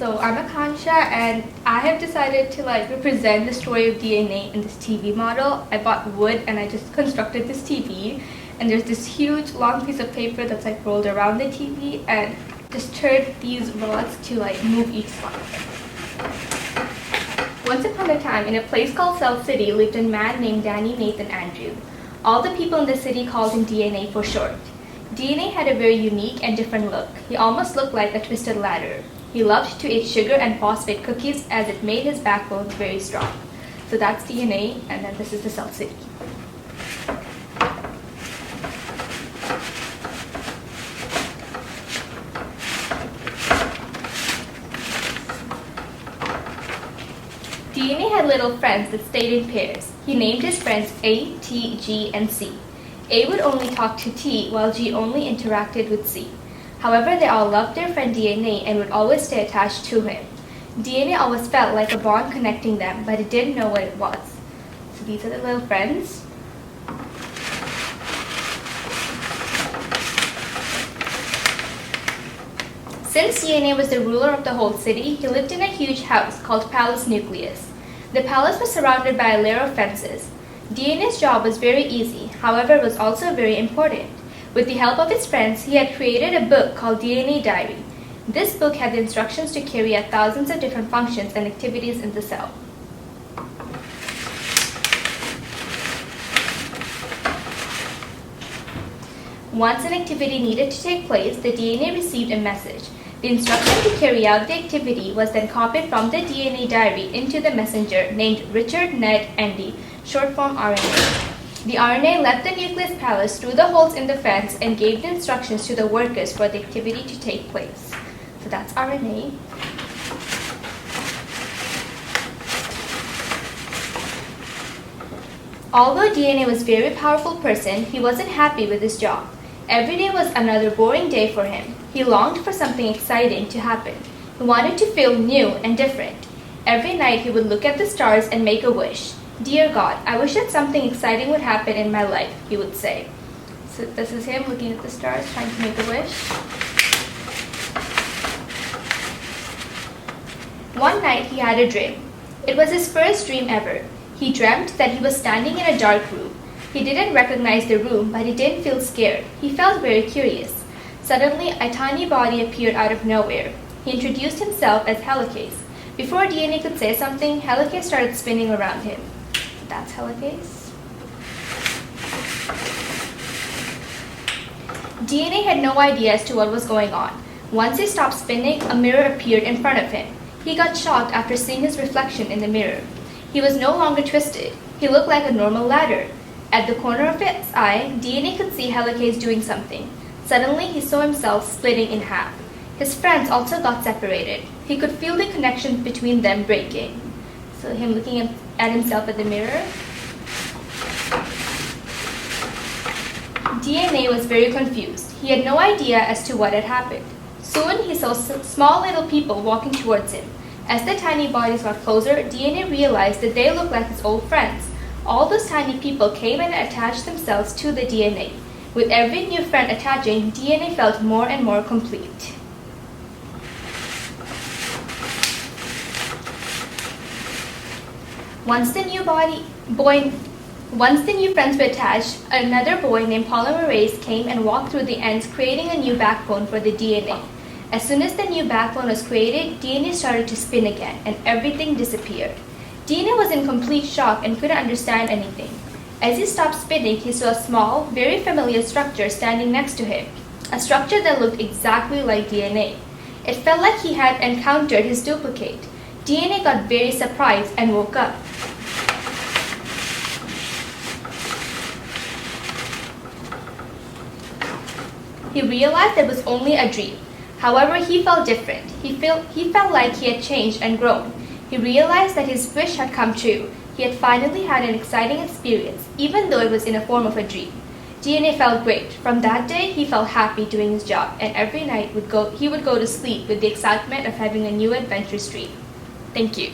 So I'm Akansha, and I have decided to represent the story of DNA in this TV model. I bought wood and I just constructed this TV, and there's this huge long piece of paper that's rolled around the TV, and just turned these rods to move each slide. Once upon a time, in a place called Cell City, lived a man named Danny, Nathan, Andrew. All the people in the city called him DNA for short. DNA had a very unique and different look. He almost looked like a twisted ladder. He loved to eat sugar and phosphate cookies as it made his backbone very strong. So that's DNA, and then this is the Cell City. DNA had little friends that stayed in pairs. He named his friends A, T, G, and C. A would only talk to T, while G only interacted with C. However, they all loved their friend DNA and would always stay attached to him. DNA always felt like a bond connecting them, but it didn't know what it was. So these are the little friends. Since DNA was the ruler of the whole city, he lived in a huge house called Palace Nucleus. The palace was surrounded by a layer of fences. DNA's job was very easy, however it was also very important. With the help of his friends, he had created a book called DNA Diary. This book had the instructions to carry out thousands of different functions and activities in the cell. Once an activity needed to take place, the DNA received a message. The instruction to carry out the activity was then copied from the DNA diary into the messenger named Richard, Ned, Andy, short form RNA. The RNA left the nucleus palace through the holes in the fence and gave the instructions to the workers for the activity to take place. So that's RNA. Although DNA was a very powerful person, he wasn't happy with his job. Every day was another boring day for him. He longed for something exciting to happen. He wanted to feel new and different. Every night he would look at the stars and make a wish. "Dear God, I wish that something exciting would happen in my life," he would say. So this is him looking at the stars, trying to make a wish. One night he had a dream. It was his first dream ever. He dreamt that he was standing in a dark room. He didn't recognize the room, but he didn't feel scared. He felt very curious. Suddenly, a tiny body appeared out of nowhere. He introduced himself as Helicase. Before DNA could say something, Helicase started spinning around him. That's Helicase. DNA had no idea as to what was going on. Once he stopped spinning, a mirror appeared in front of him. He got shocked after seeing his reflection in the mirror. He was no longer twisted. He looked like a normal ladder. At the corner of his eye, DNA could see Helicase doing something. Suddenly, he saw himself splitting in half. His friends also got separated. He could feel the connection between them breaking. So him looking at himself at the mirror. DNA was very confused. He had no idea as to what had happened. Soon, he saw small little people walking towards him. As the tiny bodies got closer, DNA realized that they looked like his old friends. All those tiny people came and attached themselves to the DNA. With every new friend attaching, DNA felt more and more complete. Once the new friends were attached, another boy named Polymerase came and walked through the ends, creating a new backbone for the DNA. As soon as the new backbone was created, DNA started to spin again, and everything disappeared. DNA was in complete shock and couldn't understand anything. As he stopped spinning, he saw a small, very familiar structure standing next to him, a structure that looked exactly like DNA. It felt like he had encountered his duplicate. DNA got very surprised and woke up. He realized it was only a dream. However, he felt different. He felt like he had changed and grown. He realized that his wish had come true. He had finally had an exciting experience, even though it was in a form of a dream. DNA felt great. From that day, he felt happy doing his job, and every night he would go to sleep with the excitement of having a new adventurous dream. Thank you.